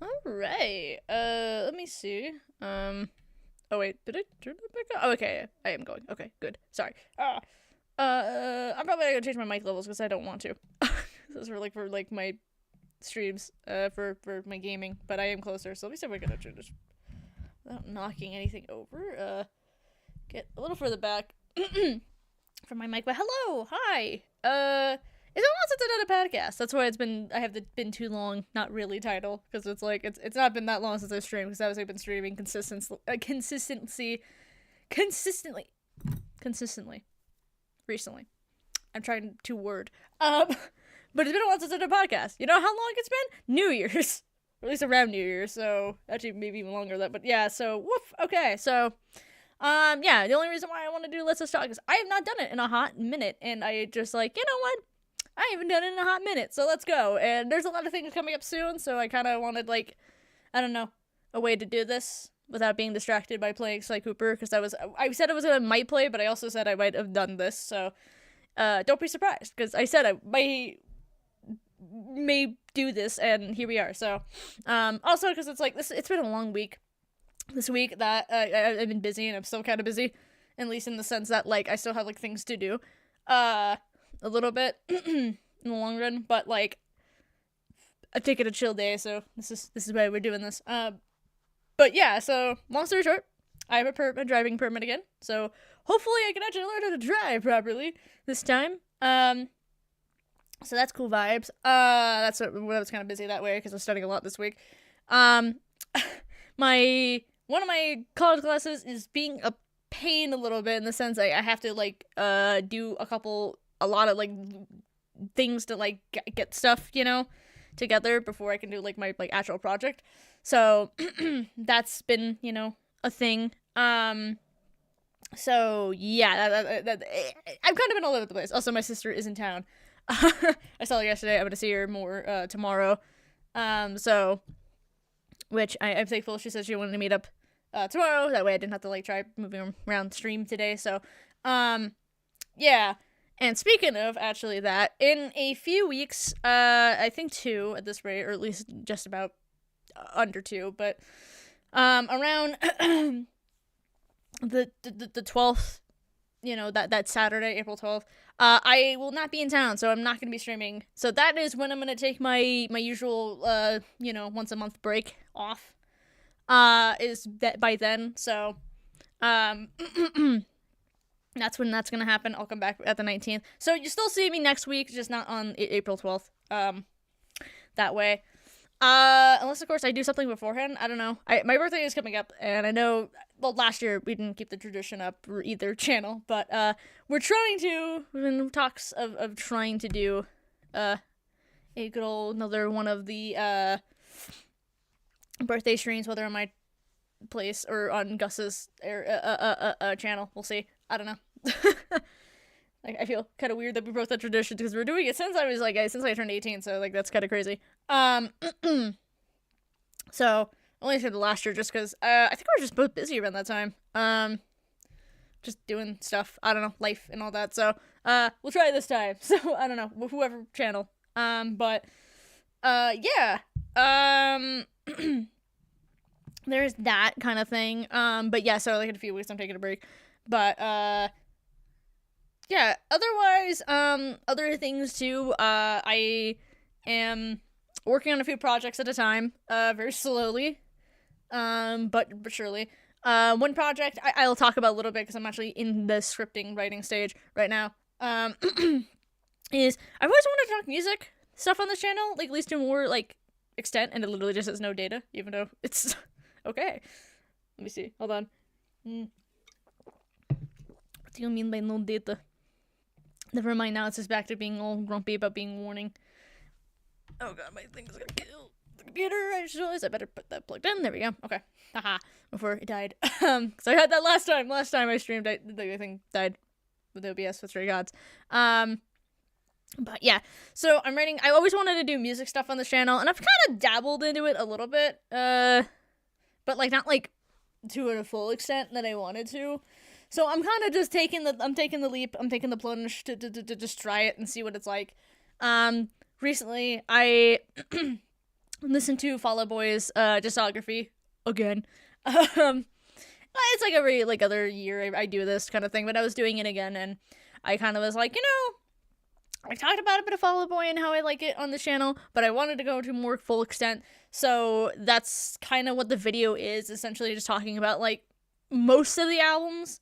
Alright. Let me see. Oh wait, did I turn that back up? Oh, okay, I am going. Okay, good. Sorry. I'm probably gonna change my mic levels because I don't want to. This is for my streams, for my gaming, but I am closer, so let me see if we're gonna turn this without knocking anything over. Get a little further back from my mic. But hello, hi. It's been long since I did a podcast. That's why I have been too long. Not really title because it's not been that long since I streamed because I've been streaming consistently recently. I'm trying to word. But it's been a while since I did a podcast. You know how long it's been? New Year's. Or at least around New Year's, so actually maybe even longer than that. But yeah, so woof. Okay, so yeah, the only reason why I want to do Let's Just Talk is I have not done it in a hot minute, and I just like, you know what? I haven't done it in a hot minute, so let's go. And there's a lot of things coming up soon, so I kind of wanted, like, I don't know, a way to do this without being distracted by playing Sly Cooper, because I said I was gonna might play, but I also said I might have done this, so don't be surprised, because I said I may do this, and here we are. So also because it's like this, it's been a long week this week that I've been busy, and I'm still kind of busy, at least in the sense that like I still have like things to do a little bit in the long run, but like I take it a chill day, so this is why we're doing this. But yeah, so long story short, I have a driving permit again, so hopefully I can actually learn how to drive properly this time. So that's cool vibes. That's what I was kind of busy that way because I was studying a lot this week. My one of my college classes is being a pain a little bit in the sense I have to like do a lot of like things to like get stuff, you know, together before I can do like my like actual project. So that's been, you know, a thing. So yeah, I've kind of been all over the place. Also, my sister is in town. I saw her yesterday. I'm gonna see her more tomorrow. So which I'm thankful. She said she wanted to meet up tomorrow. That way I didn't have to like try moving around the stream today. So yeah. And speaking of actually that, in a few weeks, I think 2 at this rate, or at least just about under 2, but around the 12th, you know, that Saturday, April 12th, I will not be in town, so I'm not going to be streaming. So that is when I'm going to take my usual, you know, once a month break off, is that by then. So, that's when that's going to happen. I'll come back at the 19th. So you still see me next week, just not on April 12th, that way. Unless of course I do something beforehand. I don't know. My birthday is coming up, and I know. Well, last year we didn't keep the tradition up for either channel, but we're trying to. We're in talks of trying to do a good old another one of the birthday streams, whether on my place or on Gus's channel. We'll see. I don't know. Like, I feel kind of weird that we broke that tradition because we're doing it since I turned 18, so like that's kind of crazy. So only said the last year just because I think we were just both busy around that time. Just doing stuff. I don't know, life and all that. So we'll try this time. So I don't know, whoever channel. But yeah. There's that kind of thing. But yeah, so like in a few weeks I'm taking a break. But yeah, otherwise, other things too. I am working on a few projects at a time, very slowly, but surely. One project I'll talk about a little bit because I'm actually in the scripting writing stage right now. Is I've always wanted to talk music stuff on this channel, like at least to more like extent, and it literally just has no data, even though it's okay. Let me see. Hold on. What do you mean by no data? Never mind, now it's just back to being all grumpy about being warning. Oh god, my thing's gonna kill the computer. I just realized I better put that plugged in. There we go. Okay. Haha. Before it died. So I had that last time. Last time I streamed, the thing died with OBS with Stray Gods. But yeah. So I'm writing. I always wanted to do music stuff on this channel, and I've kind of dabbled into it a little bit. But like not like to a full extent that I wanted to. So I'm kind of just taking the leap, I'm taking the plunge to just try it and see what it's like. Recently, I listen to Fall Out Boy's discography again. Um, it's like every like other year I do this kind of thing, but I was doing it again, and I kind of was like, I talked about a bit of Fall Out Boy and how I like it on the channel, but I wanted to go to more full extent, so that's kind of what the video is, essentially just talking about, like, most of the albums.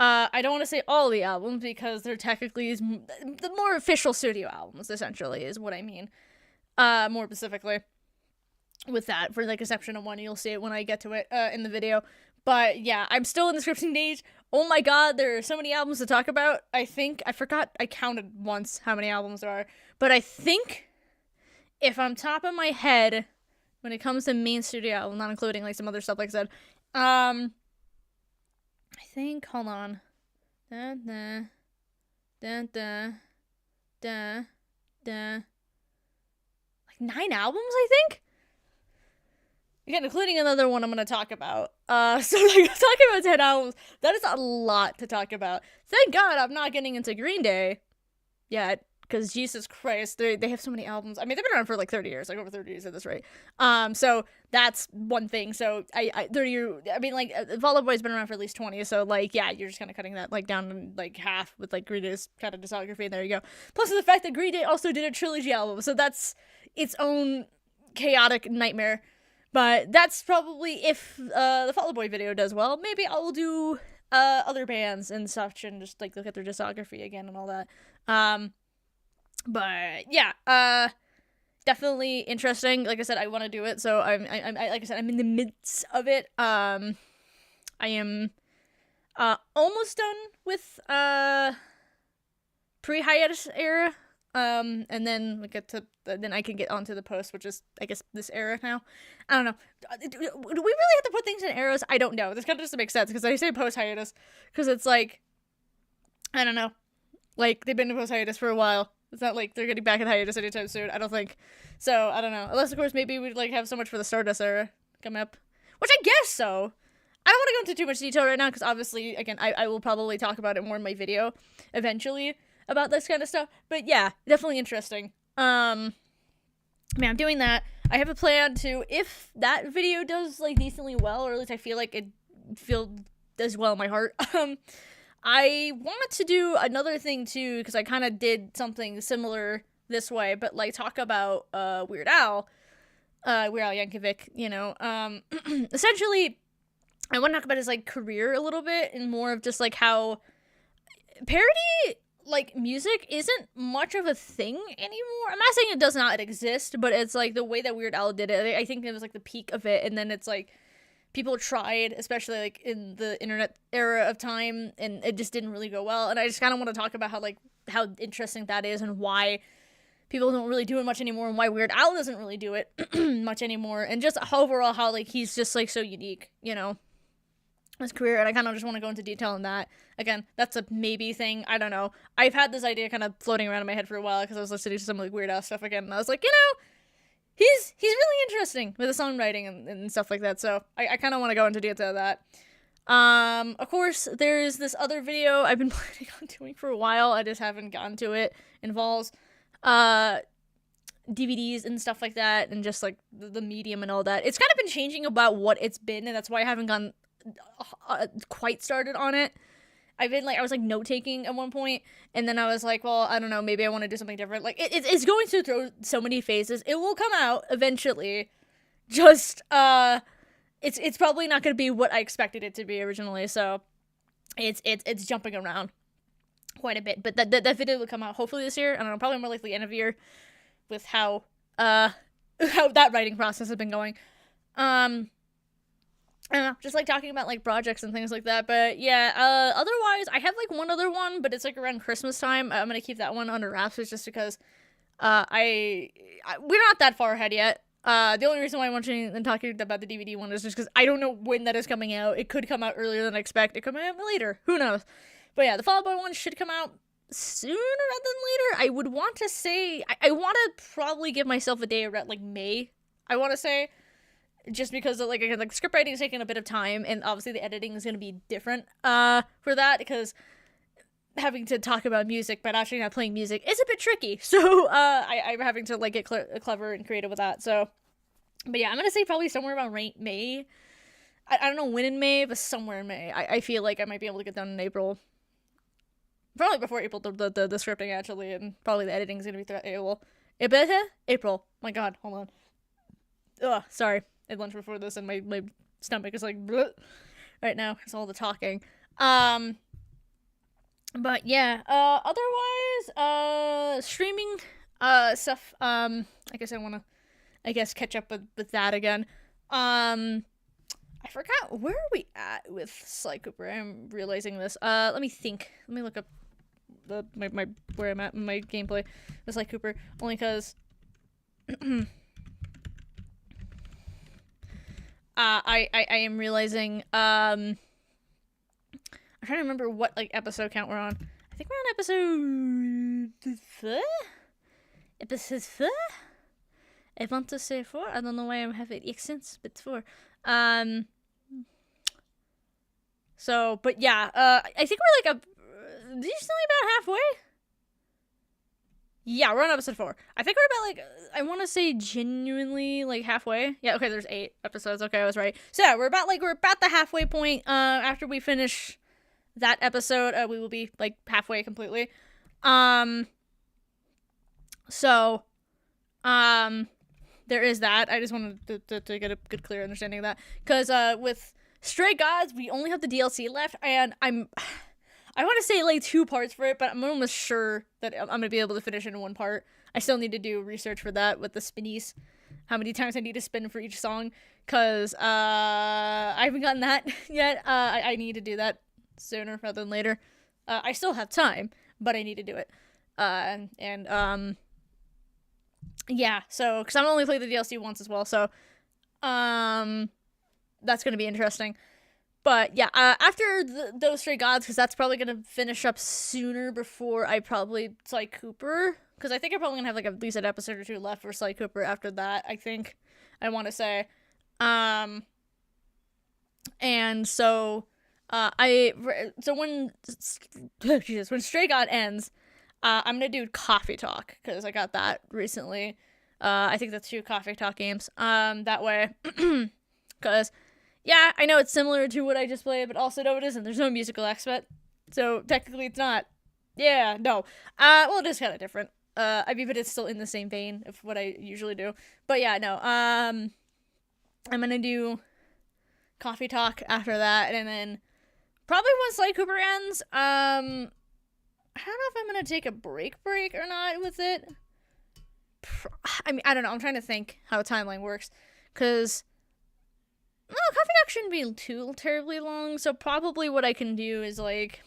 I don't want to say all the albums, because they're technically the more official studio albums, essentially, is what I mean. More specifically with that, for like Exception of One, you'll see it when I get to it, in the video. But yeah, I'm still in the scripting stage. Oh my god, there are so many albums to talk about. I forgot, I counted once how many albums there are. But I think, if I'm top of my head, when it comes to main studio album, not including like some other stuff like I said, I think, hold on. Da, da, da, da, da, da. Like 9 albums, I think? Again, including another one I'm going to talk about. So like, talking about 10 albums, that is a lot to talk about. Thank God I'm not getting into Green Day yet, because Jesus Christ, they have so many albums. I mean, they've been around for like 30 years, like over 30 years at this rate. So that's one thing. So I 30 year, I mean, like, Fall Out Boy's been around for at least 20. So like, yeah, you're just kind of cutting that like down like half with like Green Day's kind of discography, and there you go. Plus the fact that Green Day also did a trilogy album, so that's its own chaotic nightmare. But that's probably, if the Fall Out Boy video does well, maybe I'll do other bands and such, and just like look at their discography again and all that. But yeah, definitely interesting. Like I said, I want to do it, so I'm like I said, I'm in the midst of it. I am almost done with pre-hiatus era. And then we get to, then I can get onto the post, which is, I guess, this era now. I don't know. Do we really have to put things in eras? I don't know. This kind of doesn't make sense, because I say post-hiatus, because it's like, I don't know. Like, they've been in post-hiatus for a while. It's not like they're getting back in hiatus anytime soon, I don't think. So, I don't know. Unless, of course, maybe we'd, like, have so much for the Stardust era coming up. Which I guess so. I don't want to go into too much detail right now, because obviously, again, I will probably talk about it more in my video eventually, about this kind of stuff. But yeah, definitely interesting. Man, I'm doing that. I have a plan to, if that video does like decently well, or at least I feel like it does well in my heart, I want to do another thing too, because I kind of did something similar this way, but like talk about Weird Al Yankovic, essentially I want to talk about his like career a little bit, and more of just like how parody like music isn't much of a thing anymore. I'm not saying it does not exist, but it's like the way that Weird Al did it, I think it was like the peak of it, and then it's like people tried, especially like in the internet era of time, and it just didn't really go well. And I just kind of want to talk about how interesting that is, and why people don't really do it much anymore, and why Weird Al doesn't really do it much anymore, and just overall how like he's just like so unique, his career. And I kind of just want to go into detail on that. Again, that's a maybe thing. I don't know. I've had this idea kind of floating around in my head for a while, because I was listening to some like Weird Al stuff again, and I was like, he's really interesting with the songwriting and stuff like that. So I kind of want to go into detail of that. Of course, there's this other video I've been planning on doing for a while. I just haven't gotten to it. Involves DVDs and stuff like that, and just like the medium and all that. It's kind of been changing about what it's been, and that's why I haven't gone quite started on it. I was like note taking at one point, and then I was like, well, I don't know, maybe I want to do something different. Like it's going to throw so many phases. It will come out eventually. Just it's probably not going to be what I expected it to be originally. So it's jumping around quite a bit. But that video will come out hopefully this year. I don't know, probably more likely end of year, with how that writing process has been going. I don't know, just like talking about like projects and things like that. But yeah, otherwise I have like one other one, but it's like around Christmas time. I'm gonna keep that one under wraps, just because we're not that far ahead yet. The only reason why I'm watching and talking about the DVD one is just because I don't know when that is coming out. It could come out earlier than I expect. It could come out later. Who knows? But yeah, the Fall Out Boy one should come out sooner rather than later. I would want to say, I want to probably give myself a day around like May, I want to say. Just because like again, like script writing is taking a bit of time, and obviously the editing is going to be different for that, because having to talk about music but actually not playing music is a bit tricky. So I'm having to like get clever and creative with that. So But yeah, I'm gonna say probably somewhere around May. I don't know when in May, but somewhere in May. I feel like I might be able to get done in April. Probably before April, the scripting actually, and probably the editing is gonna be throughout April. April. My God, hold on. Ugh, sorry. I had lunch before this, and my stomach is like bleh right now. It's all the talking. But yeah. Otherwise, streaming, stuff. I guess catch up with that again. I forgot, where are we at with Sly Cooper? I'm realizing this. Let me think. Let me look up my where I'm at in my gameplay with Sly Cooper. Only because I am realizing I'm trying to remember what like episode count we're on. I think we're on episode 4? Episode 4? I want to say 4. I don't know why I'm having accents, but 4. So, but yeah, I think we're like decently about halfway. Yeah, we're on episode 4. I think we're about like, I want to say genuinely like halfway. Yeah, okay, there's 8 episodes. Okay, I was right. So yeah, we're about the halfway point. After we finish that episode, we will be like halfway completely. So, there is that. I just wanted to get a good, clear understanding of that. Because, with Stray Gods, we only have the DLC left, and I want to say, like, 2 parts for it, but I'm almost sure that I'm going to be able to finish it in 1 part. I still need to do research for that with the spinnies. How many times I need to spin for each song. Because, I haven't gotten that yet. I need to do that sooner rather than later. I still have time, but I need to do it. Yeah, so, because I've only played the DLC once as well, so, that's going to be interesting. But, yeah, after those Stray Gods, because that's probably going to finish up sooner before I probably Sly Cooper, because I think I'm probably going to have, like, at least an episode or 2 left for Sly Cooper after that, I think, I want to say. And so, when Stray God ends, I'm gonna do Coffee Talk, because I got that recently. I think that's 2 Coffee Talk games. That way. Because, yeah, I know it's similar to what I just played, but also no, it isn't. There's no musical aspect. So, technically it's not. Yeah, no. Well, it is kind of different. I mean, but it's still in the same vein of what I usually do. But yeah, no. I'm gonna do Coffee Talk after that, and then probably once Sly Cooper ends, I don't know if I'm gonna take a break or not with it. I mean, I don't know. I'm trying to think how a timeline works, because Coffee Talk shouldn't be too terribly long. So probably what I can do is like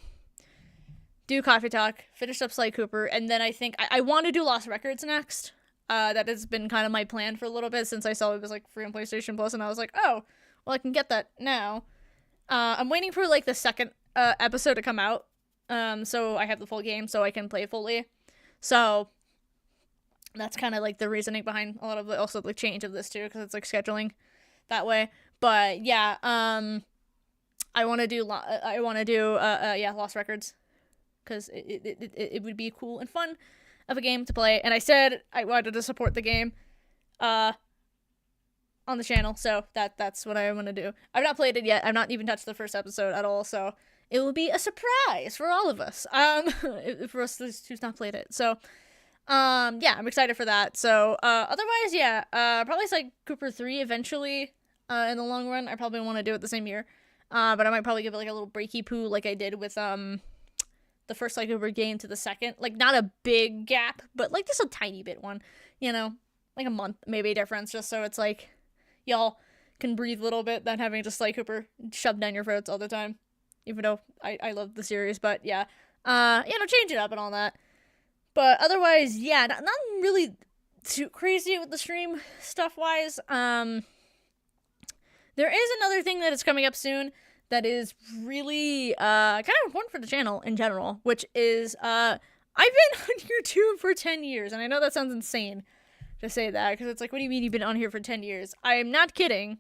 do Coffee Talk, finish up Sly Cooper, and then I think I want to do Lost Records next. That has been kind of my plan for a little bit since I saw it was like free on PlayStation Plus, and I was like, oh, well, I can get that now. I'm waiting for like the second episode to come out. So I have the full game, so I can play fully. So that's kind of like the reasoning behind a lot of also the change of this too, because it's like scheduling that way. But yeah, I want to do Lost Records, because it would be cool and fun of a game to play. And I said I wanted to support the game, on the channel, so that's what I want to do. I've not played it yet. I've not even touched the first episode at all, so it will be a surprise for all of us. For us who's not played it. So, yeah, I'm excited for that. So, otherwise, yeah, probably it's like Cooper 3 eventually. In the long run, I probably want to do it the same year. But I might probably give it like a little breaky poo, like I did with the first Sly Cooper game to the second. Like not a big gap, but like just a tiny bit one. You know, like a month maybe difference, just so it's like y'all can breathe a little bit than having just Sly Cooper shoved down your throats all the time. Even though I love the series, but yeah. Change it up and all that. But otherwise, yeah, not really too crazy with the stream stuff-wise. There is another thing that is coming up soon that is really kind of important for the channel in general, which is I've been on YouTube for 10 years, and I know that sounds insane to say that, because it's like, what do you mean you've been on here for 10 years? I am not kidding.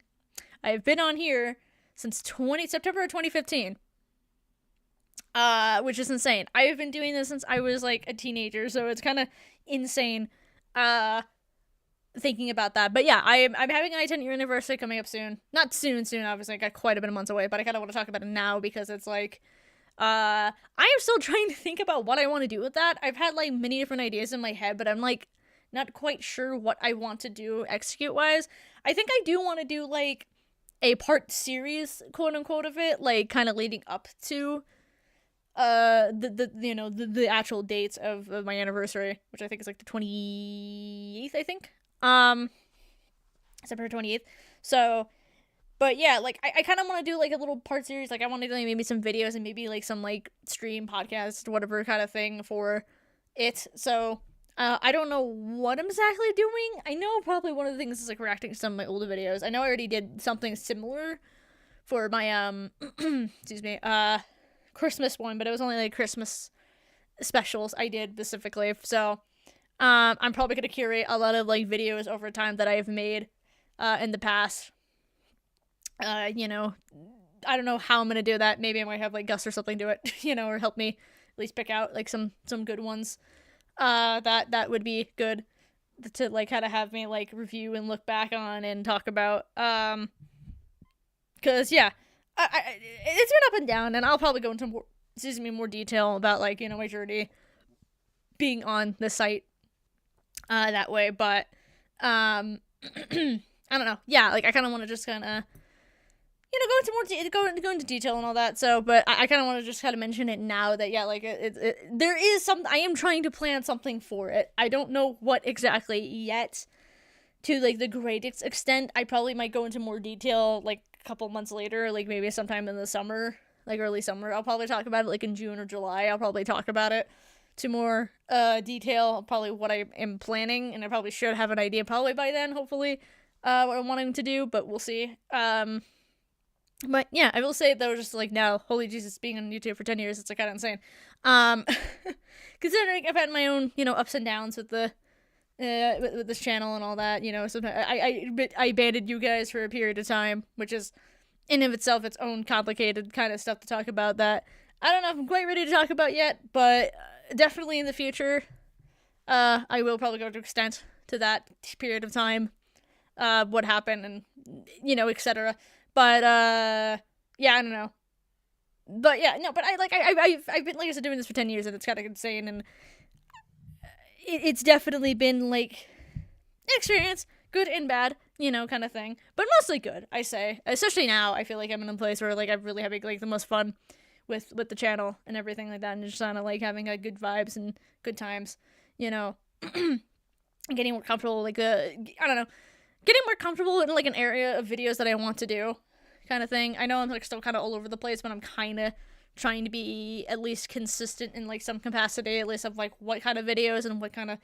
I've been on here since September of 2015. Which is insane. I've been doing this since I was like a teenager, so it's kind of insane. thinking about that. But yeah, I'm having my 10-year anniversary coming up soon. Not soon, obviously. I got quite a bit of months away, but I kind of want to talk about it now because it's like, I am still trying to think about what I want to do with that. I've had like many different ideas in my head, but I'm like not quite sure what I want to do execute wise. I think I do want to do like a part series, quote unquote, of it, like kind of leading up to the actual dates of my anniversary, which I think is like the 28th, I think. September 28th. So, but yeah, like I kind of want to do like a little part series. Like I want to do like maybe some videos and maybe like some like stream podcast, whatever kind of thing for it. So I don't know what I'm exactly doing. I know probably one of the things is like reacting to some of my older videos. I know I already did something similar for my excuse me, Christmas one, but it was only like Christmas specials I did specifically. So I'm probably gonna curate a lot of like videos over time that I've made in the past. You know, I don't know how I'm gonna do that. Maybe I might have like Gus or something do it, you know, or help me at least pick out like some good ones. That would be good to like kind of have me like review and look back on and talk about. Cause yeah, it's been up and down, and I'll probably go into more detail about like my journey being on the site that way. But I don't know. Yeah, like I kind of want to just kind of go into go into detail and all that. So, but I kind of want to just kind of mention it now that yeah, like there is some. I am trying to plan something for it. I don't know what exactly yet. To like the greatest extent, I probably might go into more detail like a couple months later, like maybe sometime in the summer, like early summer. I'll probably talk about it like in June or July. I'll probably talk about it to more detail, probably what I am planning, and I probably should have an idea probably by then, hopefully, what I'm wanting to do, but we'll see. But yeah, I will say though, just like now, holy Jesus, being on YouTube for 10 years, it's like kind of insane. Considering I've had my own, ups and downs with the with this channel and all that, sometimes I abandoned you guys for a period of time, which is in of itself its own complicated kind of stuff to talk about that I don't know if I'm quite ready to talk about yet, but definitely in the future, I will probably go to extent to that period of time, what happened and etc. But yeah, I don't know. But yeah, no, but I've been like I said doing this for 10 years and it's kind of insane, and it's definitely been like an experience, good and bad, kind of thing, but mostly good. I say, especially now, I feel like I'm in a place where like I'm really having like the most fun with the channel and everything like that, and just kind of like having good vibes and good times, getting more comfortable, like I don't know, getting more comfortable in like an area of videos that I want to do, kind of thing. I know I'm like still kind of all over the place, but I'm kind of trying to be at least consistent in like some capacity, at least of like what kind of videos and what kind of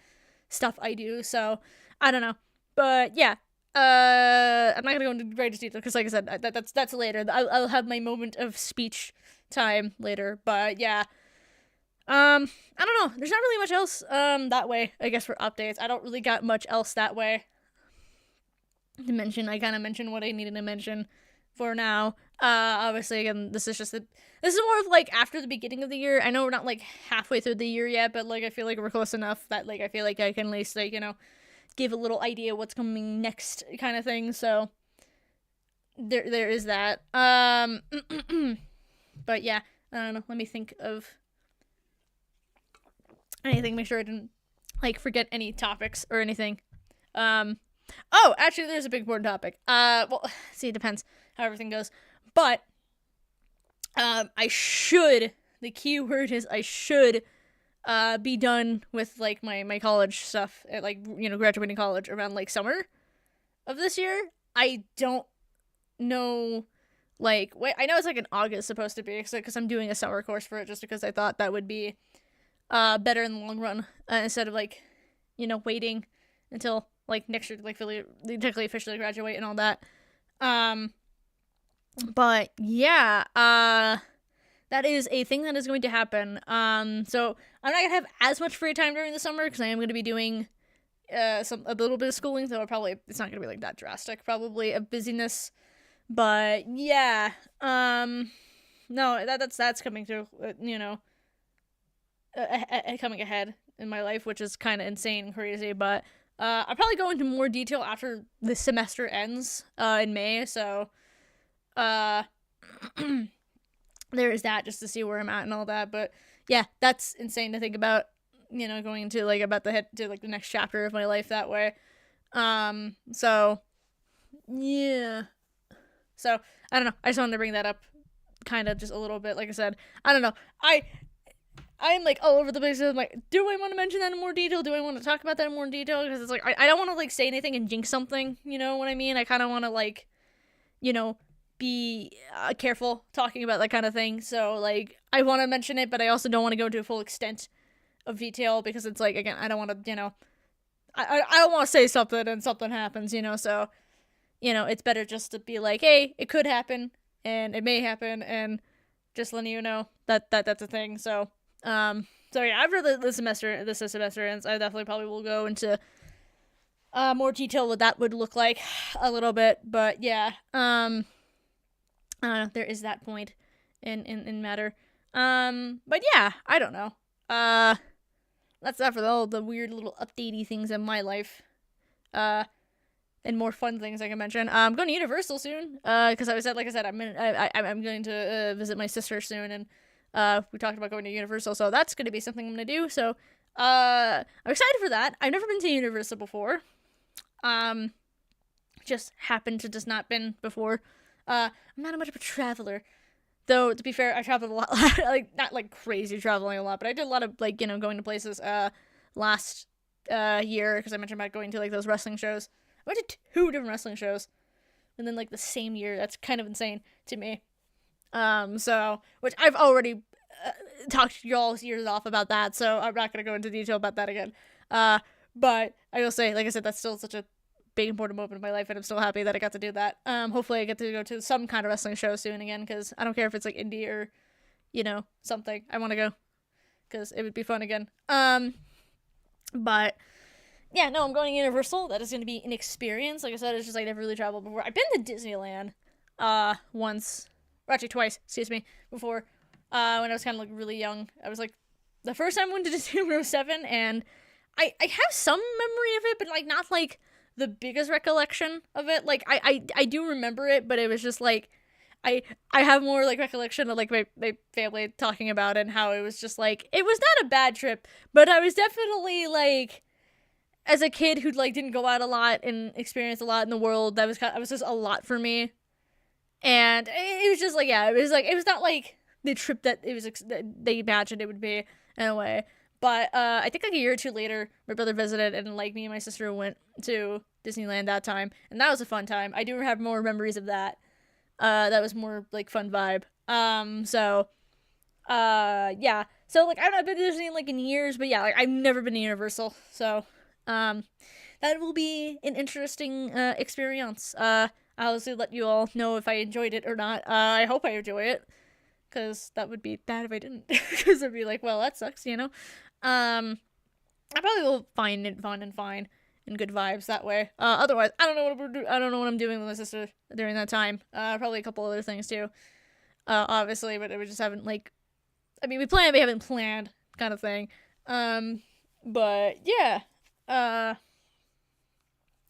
stuff I do. So I don't know, but yeah, I'm not gonna go into greatest detail because, like I said, that's later. I'll have my moment of speech time later. But yeah, I don't know. There's not really much else that way. I guess for updates, I don't really got much else that way to mention. I kind of mentioned what I needed to mention for now. Obviously, again, this is more of like after the beginning of the year. I know we're not like halfway through the year yet, but like I feel like we're close enough that like I feel like I can at least like give a little idea what's coming next, kind of thing. So there is that. But yeah, I don't know. Let me think of anything. Make sure I didn't like forget any topics or anything. Oh, actually, there's a big important topic. Well, see, it depends how everything goes. But, the key word is I should, be done with, like, my college stuff, at, like, graduating college around, like, summer of this year. I don't know, like, wait, I know it's, like, in August supposed to be, because I'm doing a summer course for it, just because I thought that would be, better in the long run, instead of, like, waiting until like next year, like technically officially graduate and all that. But yeah, that is a thing that is going to happen. So I'm not gonna have as much free time during the summer because I am going to be doing a little bit of schooling. So it's not gonna be like that drastic. Probably a busyness, but yeah. No, that's coming through. Coming ahead in my life, which is kind of insane and crazy, but I'll probably go into more detail after the semester ends in May, so uh there is that, just to see where I'm at and all that. But yeah, that's insane to think about, going into like about the head to like the next chapter of my life that way. So yeah. So I don't know. I just wanted to bring that up kind of just a little bit. Like I said, I don't know. I'm like all over the place. I'm like, do I want to mention that in more detail? Do I want to talk about that in more detail? Because it's like I don't want to like say anything and jinx something. You know what I mean? I kind of want to like, be careful talking about that kind of thing. So like I want to mention it, but I also don't want to go to a full extent of detail because it's like, again, I don't want to, I don't want to say something and something happens. So it's better just to be like, hey, it could happen and it may happen, and just letting you know that that's a thing. So yeah, after the semester ends, I definitely probably will go into more detail what that would look like a little bit. But yeah, there is that point in matter. But yeah, I don't know. That's that for all the weird little updatey things in my life. And more fun things I can mention. I'm going to Universal soon. Because like I said, I'm going to visit my sister soon, and we talked about going to Universal, so that's going to be something I'm going to do. So I'm excited for that. I've never been to Universal before. Just happened to just not been before. I'm not much of a traveler, though. To be fair, I traveled a lot. Like not like crazy traveling a lot, but I did a lot of like going to places last year, because I mentioned about going to like those wrestling shows. I went to 2 different wrestling shows, and then like the same year. That's kind of insane to me. So which I've already talked y'all's ears off about that, so I'm not gonna go into detail about that again. But I will say, like I said, that's still such a big important moment in my life, and I'm still happy that I got to do that. Hopefully I get to go to some kind of wrestling show soon again, because I don't care if it's like indie or something. I want to go because it would be fun again. But yeah, no, I'm going to Universal. That is going to be an experience. Like I said, it's just like I never really traveled before. I've been to Disneyland once, or actually twice, excuse me, before, when I was kind of like really young. I was like, the first time I went to Disney when I was 7, and I have some memory of it, but like not like the biggest recollection of it. Like I do remember it, but it was just like I have more like recollection of like my family talking about it, and how it was just like it was not a bad trip, but I was definitely like, as a kid who like didn't go out a lot and experience a lot in the world, that was just a lot for me. And it was just like, yeah, it was not like the trip that that they imagined it would be in a way. But I think like a year or 2 later, my brother visited, and like me and my sister went to Disneyland that time, and that was a fun time. I do have more memories of that. That was more like fun vibe. Yeah. So like I've not been to Disney like in years, but yeah, like I've never been to Universal, so that will be an interesting experience. I'll obviously let you all know if I enjoyed it or not. I hope I enjoy it, because that would be bad if I didn't. Because it'd be like, well, that sucks, I probably will find it fun and fine and good vibes that way. Otherwise, I don't know what I'm doing with my sister during that time. Probably a couple other things too. Obviously, but we just haven't like, I mean, we haven't planned kind of thing. But yeah.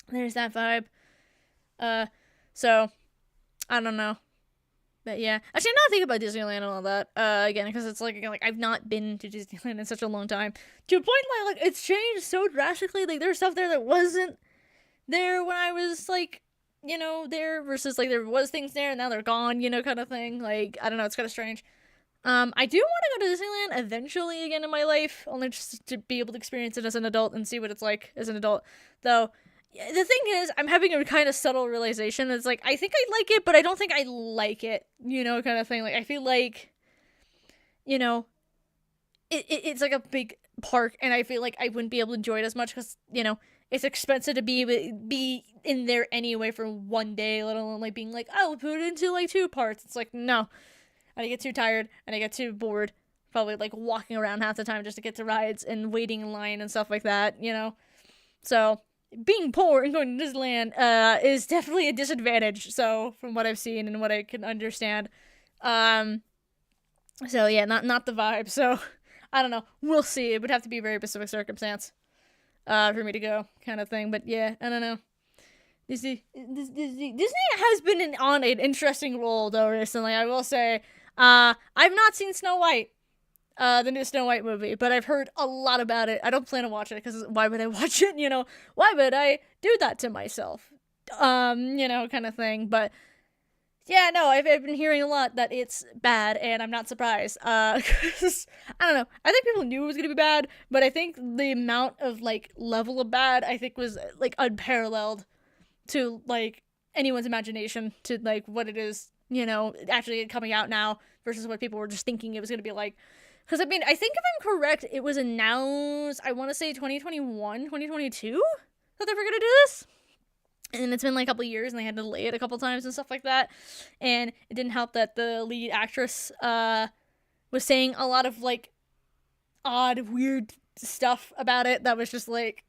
There's that vibe. So I don't know. But yeah, actually, I'm not thinking about Disneyland and all that. Again, because it's like I've not been to Disneyland in such a long time. To a point where like it's changed so drastically. Like there's stuff there that wasn't there when I was like, there, versus like there was things there and now they're gone, kind of thing. Like I don't know, it's kind of strange. I do want to go to Disneyland eventually again in my life, only just to be able to experience it as an adult and see what it's like as an adult. Though, the thing is, I'm having a kind of subtle realization. It's like, I think I like it, but I don't think I like it, kind of thing. Like, I feel like, it's like a big park, and I feel like I wouldn't be able to enjoy it as much because, it's expensive to be in there anyway for one day, let alone like being like, oh, we'll put it into like 2 parts. It's like, no. And I get too tired, and I get too bored, probably like walking around half the time just to get to rides and waiting in line and stuff like that, So being poor and going to Disneyland is definitely a disadvantage. So from what I've seen and what I can understand, so yeah, not the vibe. So I don't know. We'll see. It would have to be a very specific circumstance. for me to go, kind of thing. But yeah, I don't know. Disney has been on an interesting roll though recently. I will say, I've not seen Snow White, the new Snow White movie, but I've heard a lot about it. I don't plan to watch it because why would I watch it? You know, why would I do that to myself? You know, kind of thing. But yeah, no, I've been hearing a lot that it's bad, and I'm not surprised. 'Cause, I don't know. I think people knew it was gonna be bad, but I think the amount of like level of bad I think was like unparalleled to like anyone's imagination to like what it is, you know, actually coming out now versus what people were just thinking it was gonna be like. Because I mean, I think if I'm correct, it was announced, I want to say 2021, 2022 that they were gonna do this. And it's been like a couple years and they had to delay it a couple times and stuff like that. And it didn't help that the lead actress was saying a lot of like odd, weird stuff about it that was just like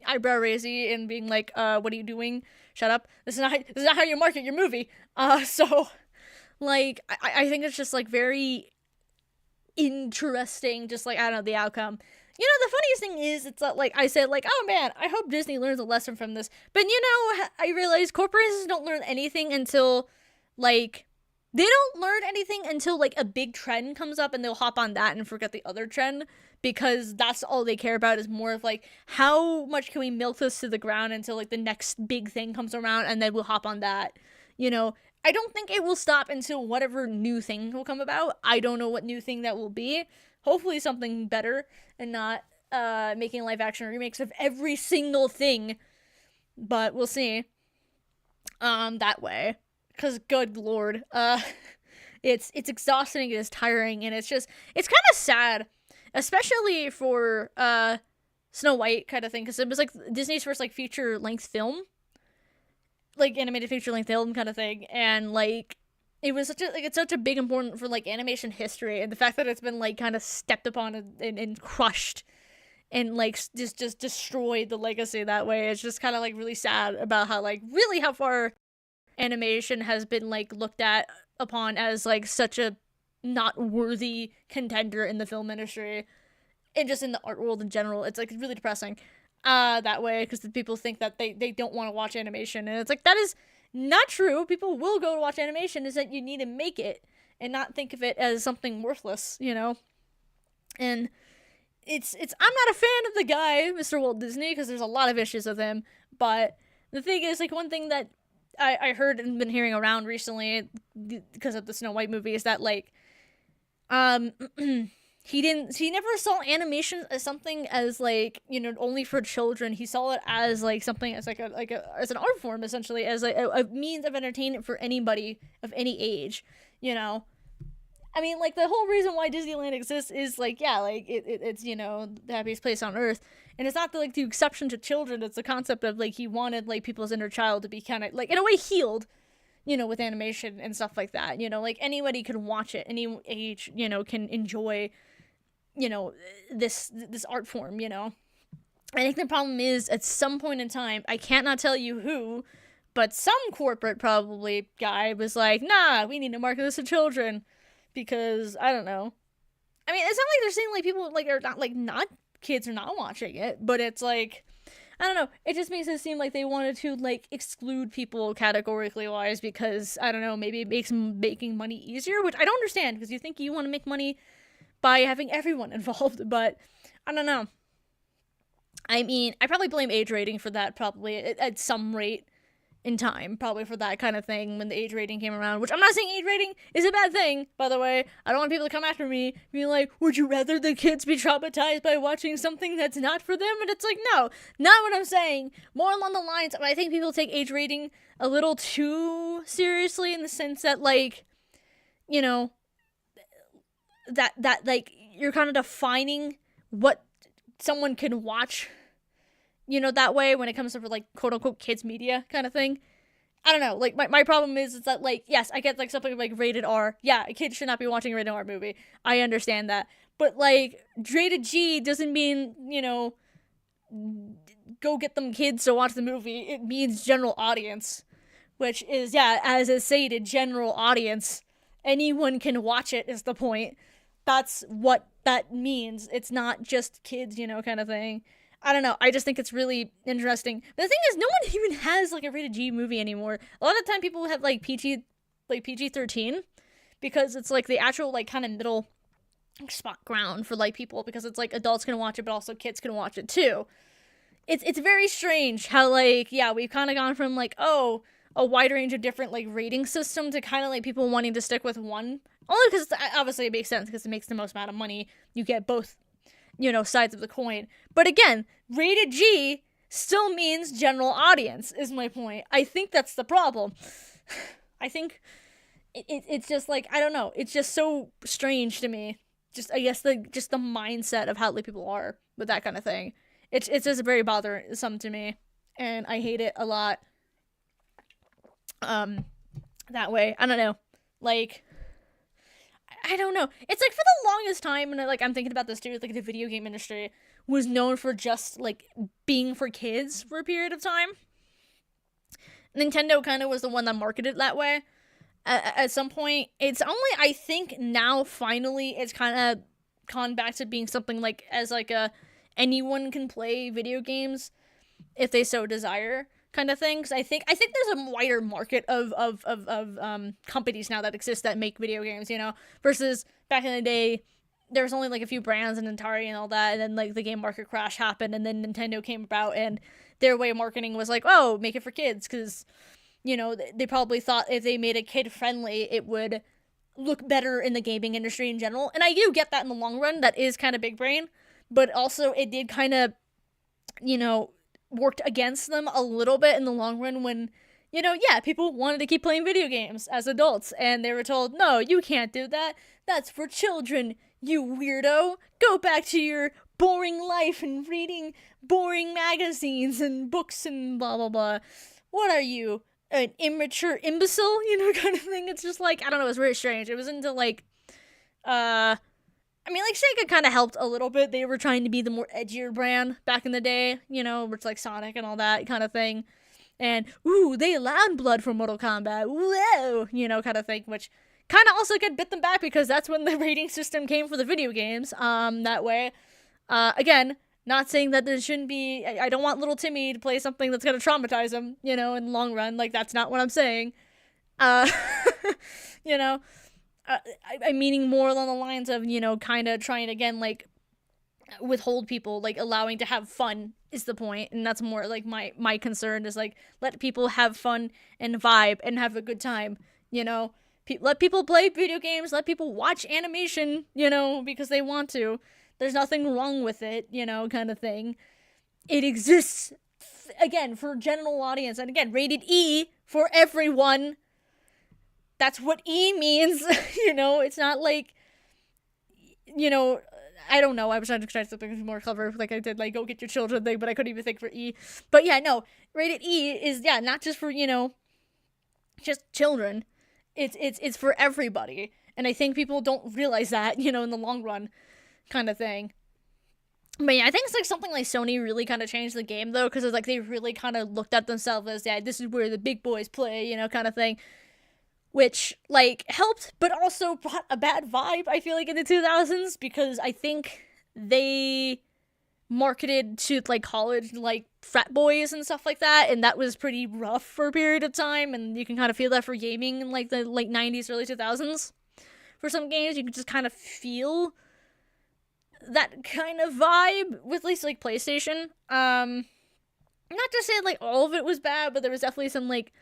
eyebrow raisy and being like, what are you doing? Shut up. This is not how you market your movie. So like I think it's just like very interesting, just like I don't know, the outcome. You know, the funniest thing is, it's like I said, like, oh man, I hope Disney learns a lesson from this. But you know, I realize corporations don't learn anything until, like, they don't learn anything until, like, a big trend comes up and they'll hop on that and forget the other trend. Because that's all they care about is more of, like, how much can we milk this to the ground until, like, the next big thing comes around and then we'll hop on that. You know, I don't think it will stop until whatever new thing will come about. I don't know what new thing that will be. Hopefully something better and not making live action remakes of every single thing. But we'll see. That way. Because good lord. It's exhausting, it is tiring, and it's kind of sad. Especially for Snow White kind of thing. Because it was like Disney's first like feature length film. Like animated feature length film kind of thing. And like it was such a big important for like animation history, and the fact that it's been like kind of stepped upon and crushed and like just destroyed the legacy that way. It's just kind of like really sad about how far animation has been like looked at upon as like such a not worthy contender in the film industry and just in the art world in general. It's like really depressing that way, because the people think that they don't want to watch animation, and it's like that is not true. People will go to watch animation. Is that you need to make it and not think of it as something worthless, you know? And it's I'm not a fan of the guy, Mr. Walt Disney, because there's a lot of issues with him. But the thing is, like, one thing that I heard and been hearing around recently because of the Snow White movie is that like he never saw animation as something as like, you know, only for children. He saw it as like something as like as an art form, essentially, as like a means of entertainment for anybody of any age, you know. I mean, like, the whole reason why Disneyland exists is like, yeah, like it's, you know, the happiest place on earth. And it's not the, like, the exception to children. It's the concept of like he wanted like people's inner child to be kind of like in a way healed, you know, with animation and stuff like that. You know, like anybody can watch it, any age, you know, can enjoy, you know, this art form, you know. I think the problem is at some point in time, I can't not tell you who, but some corporate probably guy was like, nah, we need to market this to children because I don't know. I mean, it's not like they're saying like people like are not like not kids are not watching it, but it's like I don't know. It just makes it seem like they wanted to like exclude people categorically wise because I don't know, maybe it makes making money easier, which I don't understand because you think you want to make money by having everyone involved, but I don't know. I mean, I probably blame age rating for that, probably at some rate in time, probably for that kind of thing when the age rating came around, which I'm not saying age rating is a bad thing, by the way. I don't want people to come after me being like, would you rather the kids be traumatized by watching something that's not for them? And it's like, no, not what I'm saying. More along the lines of, I think people take age rating a little too seriously in the sense that, like, you know, that like you're kind of defining what someone can watch, you know, that way when it comes to like quote unquote kids media kind of thing. I don't know, like my problem is that like, yes, I get like something like rated R. Yeah, a kid should not be watching a rated R movie. I understand that. But like rated G doesn't mean, you know, go get them kids to watch the movie. It means general audience, which is, yeah, as is stated, general audience. Anyone can watch it is the point. That's what that means. It's not just kids, you know, kind of thing. I don't know. I just think it's really interesting. But the thing is, no one even has like a rated G movie anymore. A lot of the time, people have like PG-13, because it's like the actual like kind of middle spot ground for like people, because it's like adults can watch it, but also kids can watch it too. It's very strange how like, yeah, we've kind of gone from like, oh, a wide range of different like rating system to kind of like people wanting to stick with one. Only because obviously it makes sense, because it makes the most amount of money. You get both, sides of the coin. But again, rated G still means general audience, is my point. I think that's the problem. I think it's just like, I don't know. It's just so strange to me. Just, I guess, the mindset of how like people are with that kind of thing. It's just very bothersome to me, and I hate it a lot. That way, I don't know. Like, I don't know. It's like for the longest time, and like I'm thinking about this too. Like the video game industry was known for just like being for kids for a period of time. Nintendo kind of was the one that marketed it that way. At some point, it's only, I think now finally it's kind of gone back to being something like as like a anyone can play video games if they so desire kind of thing. 'Cause I think there's a wider market of companies now that exist that make video games, versus back in the day there was only like a few brands and Atari and all that, and then like the game market crash happened, and then Nintendo came about, and their way of marketing was like, oh, make it for kids, because they probably thought if they made it kid friendly, it would look better in the gaming industry in general. And I do get that in the long run. That is kind of big brain, but also it did kind of, worked against them a little bit in the long run when, people wanted to keep playing video games as adults, and they were told, no, you can't do that. That's for children, you weirdo. Go back to your boring life and reading boring magazines and books and blah, blah, blah. What are you? An immature imbecile, kind of thing. It's just like, I don't know, it was very strange. It was into like, I mean, like, Sega kind of helped a little bit. They were trying to be the more edgier brand back in the day, where it's like Sonic and all that kind of thing. And, ooh, they allowed blood for Mortal Kombat. Whoa! Kind of thing, which kind of also could bit them back, because that's when the rating system came for the video games, that way. Again, not saying that there shouldn't be, I don't want little Timmy to play something that's going to traumatize him, in the long run. Like, that's not what I'm saying. I'm meaning more along the lines of, kind of trying to, again, like, withhold people, like, allowing to have fun is the point. And that's more, like, my concern is, like, let people have fun and vibe and have a good time, let people play video games, let people watch animation, because they want to. There's nothing wrong with it, kind of thing. It exists, again, for general audience. And again, rated E for everyone. That's what E means, It's not like, I don't know. I was trying to try something more clever, like I did, like, go get your children thing, but I couldn't even think for E. But yeah, no, rated E is, yeah, not just for, just children. It's for everybody. And I think people don't realize that, in the long run, kind of thing. But yeah, I think it's like something like Sony really kind of changed the game, though, because it's like they really kind of looked at themselves as, yeah, this is where the big boys play, kind of thing, which like helped, but also brought a bad vibe, I feel like, in the 2000s, because I think they marketed to like college, like frat boys and stuff like that, and that was pretty rough for a period of time, and you can kind of feel that for gaming in like the late 90s, early 2000s. For some games, you can just kind of feel that kind of vibe with, at least, like, PlayStation. Not to say, like, all of it was bad, but there was definitely some, like,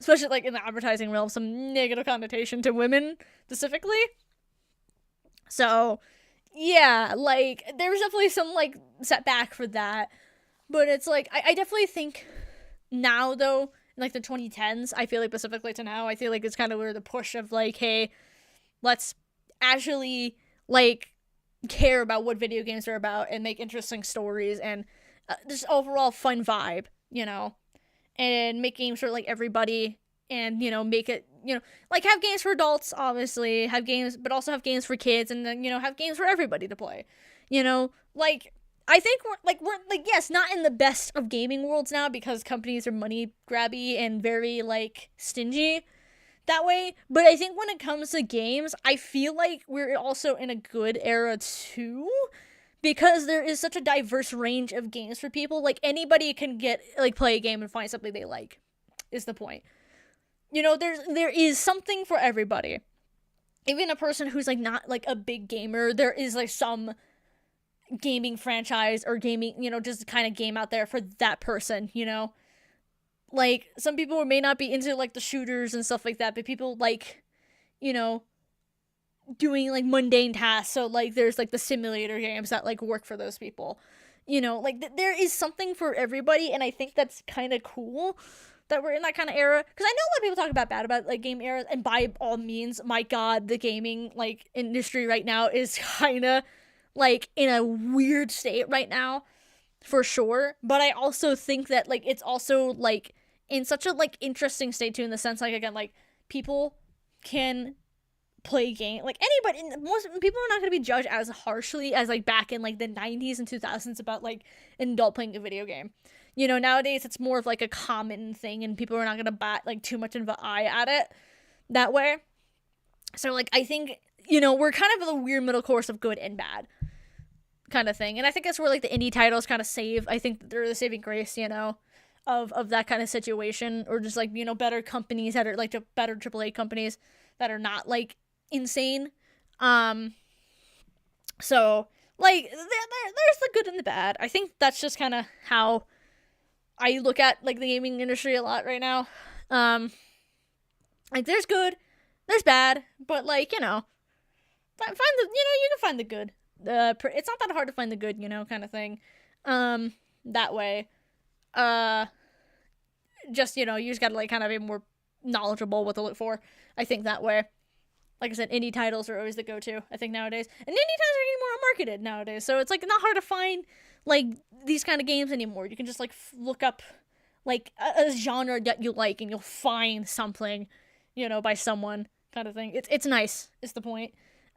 especially, like, in the advertising realm, some negative connotation to women, specifically. So, yeah, like, there was definitely some, like, setback for that. But it's, like, I definitely think now, though, in, like, the 2010s, I feel like, specifically to now, I feel like it's kind of where the push of, like, hey, let's actually, like, care about what video games are about and make interesting stories and just overall fun vibe, and make games for, like, everybody, and, make it, like, have games for adults, obviously, have games, but also have games for kids, and then, have games for everybody to play, like, I think we're yes, not in the best of gaming worlds now, because companies are money grabby and very, like, stingy that way, but I think when it comes to games, I feel like we're also in a good era too, because there is such a diverse range of games for people. Like anybody can get like play a game and find something they like. Is the point. You know, there is something for everybody. Even a person who's like not like a big gamer, there is like some gaming franchise or gaming, you know, just kind of game out there for that person, you know? Like some people may not be into like the shooters and stuff like that, but people like, you know, doing like mundane tasks. So like there's like the simulator games that like work for those people. You know, like there is something for everybody, and I think that's kind of cool that we're in that kind of era. Because I know a lot of people talk about bad about like game eras, and by all means, my God, the gaming like industry right now is kind of like in a weird state right now, for sure. But I also think that like it's also like in such a like interesting state too, in the sense like again like people can play game like anybody, most people are not going to be judged as harshly as like back in like the 90s and 2000s about like an adult playing a video game. You know, nowadays it's more of like a common thing, and people are not going to bat like too much of an eye at it that way. So like I think, you know, we're kind of in a weird middle course of good and bad kind of thing, and I think that's where like the indie titles kind of save. I think they're the saving grace, you know, of that kind of situation, or just like, you know, better companies that are like better AAA companies that are not like insane. So like there's the good and the bad. I think that's just kind of how I look at like the gaming industry a lot right now. Like there's good, there's bad, but like, you know, find the, you know, you can find the good. It's not that hard to find the good, you know, kind of thing. That way. Just, you know, you just gotta like kind of be more knowledgeable what to look for. I think that way. Like I said, indie titles are always the go-to, I think, nowadays. And indie titles are getting more marketed nowadays, so it's, like, not hard to find, like, these kind of games anymore. You can just, like, look up, like, a genre that you like, and you'll find something, you know, by someone, kind of thing. It's nice, is the point.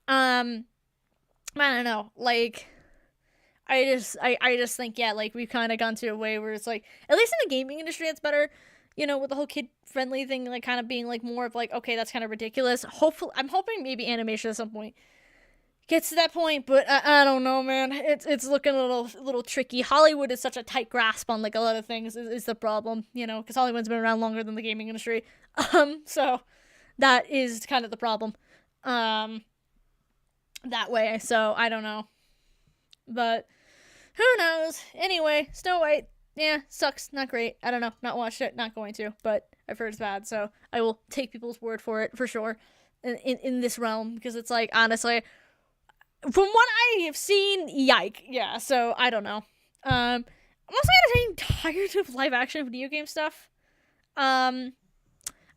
I don't know, like, I just think, yeah, like, we've kind of gone to a way where it's, like, at least in the gaming industry, it's better, you know, with the whole kid-friendly thing, like, kind of being, like, more of, like, okay, that's kind of ridiculous. Hopefully, I'm hoping maybe animation at some point gets to that point, but I don't know, man. It's looking a little tricky. Hollywood is such a tight grasp on, like, a lot of things is the problem, you know, because Hollywood's been around longer than the gaming industry. So that is kind of the problem, that way, so I don't know. But who knows? Anyway, Snow White. Yeah, sucks. Not great. I don't know. Not watched it. Not going to. But I've heard it's bad, so I will take people's word for it, for sure, in this realm, because it's like, honestly, from what I have seen, yike. Yeah, so I don't know. I'm also getting tired of live action video game stuff. I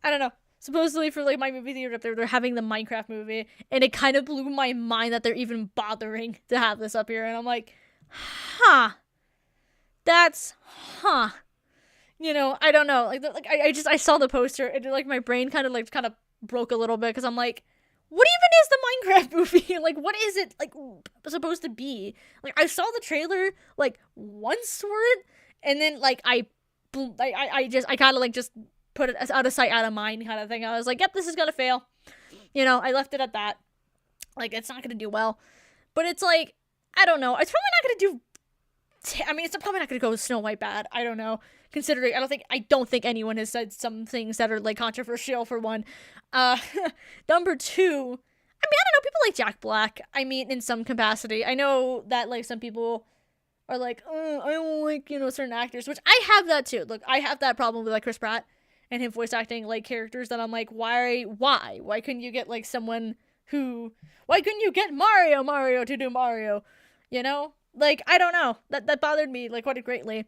don't know. Supposedly for like my movie theater up there, they're having the Minecraft movie, and it kind of blew my mind that they're even bothering to have this up here, and I'm like, huh. You know, I don't know. Like I saw the poster, and like my brain kind of broke a little bit, because I'm like, what even is the Minecraft movie? Like, what is it like supposed to be? Like, I saw the trailer like once for it, and then like I kind of like just put it out of sight, out of mind kind of thing. I was like, yep, this is gonna fail. You know, I left it at that. Like, it's not gonna do well. But it's like, I don't know. It's probably not gonna do. It's probably not gonna go Snow White bad. I don't know. Considering, I don't think anyone has said some things that are like controversial, for one. Number two, I don't know. People like Jack Black. In some capacity. I know that like some people are like, I don't like, you know, certain actors, which I have that too. Look, I have that problem with like Chris Pratt and him voice acting like characters that I'm like, why couldn't you get like someone why couldn't you get Mario to do Mario, you know? Like, I don't know, that bothered me like quite greatly.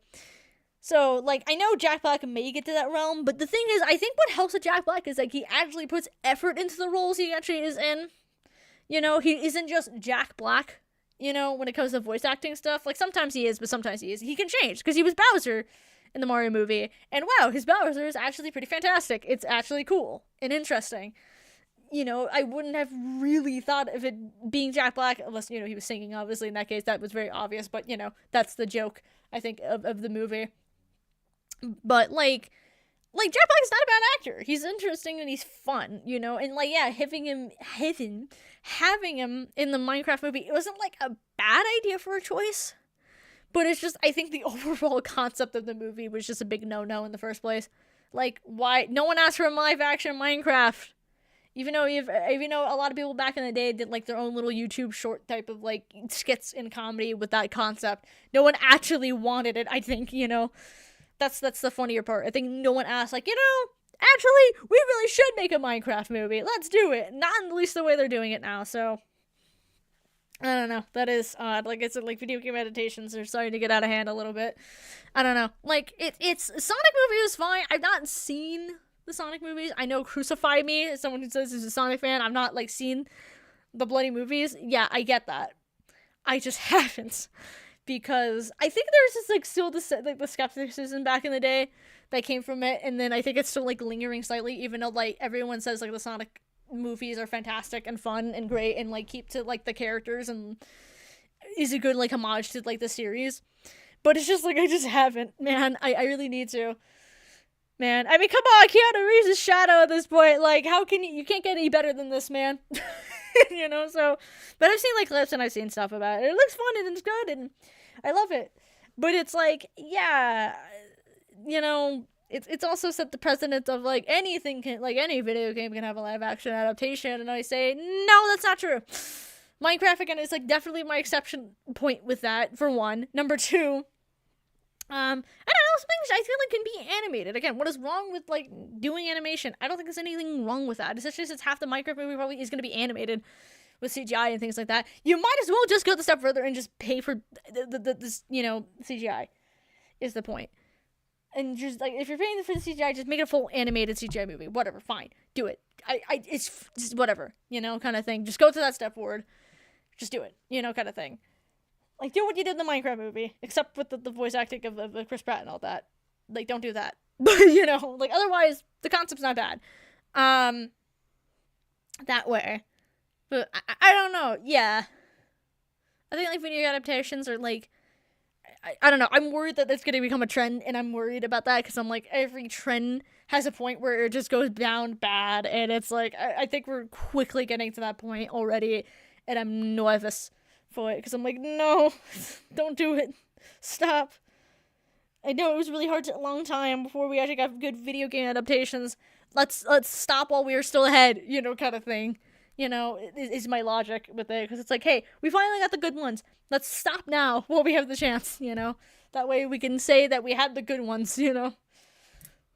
So like, I know Jack Black may get to that realm, but the thing is, I think what helps with Jack Black is like he actually puts effort into the roles he actually is in. You know, he isn't just Jack Black, you know, when it comes to voice acting stuff. Like, sometimes he is, but sometimes he can change, because he was Bowser in the Mario movie, and wow, his Bowser is actually pretty fantastic. It's actually cool and interesting. You know, I wouldn't have really thought of it being Jack Black unless, you know, he was singing, obviously. In that case, that was very obvious, but, you know, that's the joke, I think, of the movie. But, like, like Jack Black is not a bad actor. He's interesting and he's fun, you know. And like, yeah, having him in the Minecraft movie, it wasn't like a bad idea for a choice, but it's just I think the overall concept of the movie was just a big no-no in the first place. Like, why no one asked for a live action Minecraft? Even though a lot of people back in the day did like their own little YouTube short type of like skits in comedy with that concept. No one actually wanted it, I think, you know. That's the funnier part. I think no one asked, like, you know, actually, we really should make a Minecraft movie. Let's do it. Not at least the way they're doing it now, so. I don't know. That is odd. Like I said, like, video game adaptations are starting to get out of hand a little bit. I don't know. Like, it's Sonic movie was fine. I've not seen the Sonic movies. I know Crucify Me as someone who says he's a Sonic fan. I've not, like, seen the bloody movies. Yeah, I get that. I just haven't. Because I think there's just like still the skepticism back in the day that came from it, and then I think it's still like lingering slightly, even though like everyone says like the Sonic movies are fantastic and fun and great and like keep to like the characters and is a good like homage to like the series. But it's just like I just haven't, man. I really need to. Man, I mean, come on, Keanu Reeves is Shadow at this point. Like, how can you can't get any better than this, man. You know, so, but I've seen like clips and I've seen stuff about it. It looks fun and it's good and I love it. But it's like, yeah, you know, it's also set the precedent of like anything can, like any video game can have a live action adaptation, and I say no, that's not true. Minecraft again is like definitely my exception point with that, for one. Number two, I don't know, some things I feel like can be animated. Again, what is wrong with like doing animation? I don't think there's anything wrong with that. Especially since half the Minecraft movie probably is going to be animated with CGI and things like that. You might as well just go the step further and just pay for this, you know, CGI is the point. And just like if you're paying for the CGI, just make it a full animated CGI movie. Whatever, fine, do it. It's just whatever, you know, kind of thing. Just go to that step forward. Just do it, you know, kind of thing. Like, do what you did in the Minecraft movie, except with the voice acting of Chris Pratt and all that. Like, don't do that. But, you know, like, otherwise, the concept's not bad. That way. But, I don't know, yeah. I think, like, video adaptations are, like, I don't know, I'm worried that it's gonna become a trend, and I'm worried about that, because I'm like, every trend has a point where it just goes down bad, and it's like, I think we're quickly getting to that point already, and I'm nervous for it, because I'm like, no, don't do it, stop. I know it was really hard a long time before we actually got good video game adaptations. Let's stop while we are still ahead, you know, kind of thing. You know, is my logic with it, because it's like, hey, we finally got the good ones. Let's stop now while we have the chance, you know. That way we can say that we had the good ones, you know.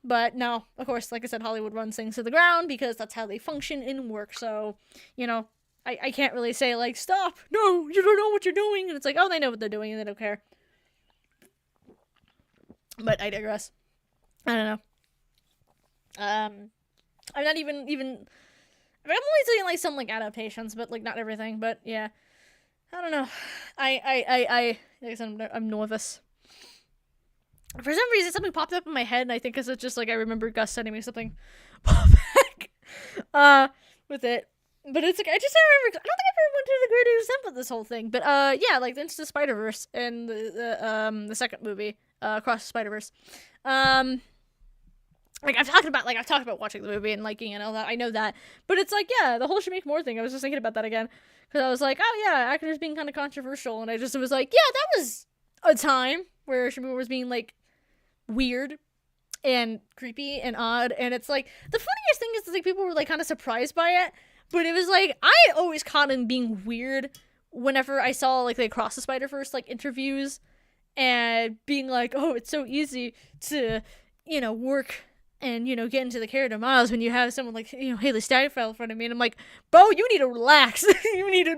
But no, of course, like I said, Hollywood runs things to the ground because that's how they function and work. So, you know, I can't really say, like, stop, no, you don't know what you're doing. And it's like, oh, they know what they're doing and they don't care. But I digress. I don't know. I'm not even I'm only saying, like, some, like, adaptations, but, like, not everything. But, yeah. I don't know. Like I said, I'm nervous. For some reason, something popped up in my head, and I think because it's just, like, I remember Gus sending me something pop back, with it. But it's like, I remember, I don't think I ever went to the greater extent with this whole thing. But, yeah, like, Into the Spider-Verse and the second movie, Across the Spider-Verse. Like, I've talked about watching the movie and liking it and all that. I know that. But it's like, yeah, the whole Shamik Moore thing. I was just thinking about that again. Because I was like, oh, yeah, actors being kind of controversial. And I just was like, yeah, that was a time where Shamik Moore was being, like, weird and creepy and odd. And it's like, the funniest thing is, like, people were, like, kind of surprised by it. But it was like, I always caught him being weird whenever I saw, like, the Across the Spider-Verse, like, interviews. And being like, oh, it's so easy to, you know, work and, you know, get into the character Miles when you have someone like, you know, Haley Steinfeld in front of me. And I'm like, bro, you need to relax. you need to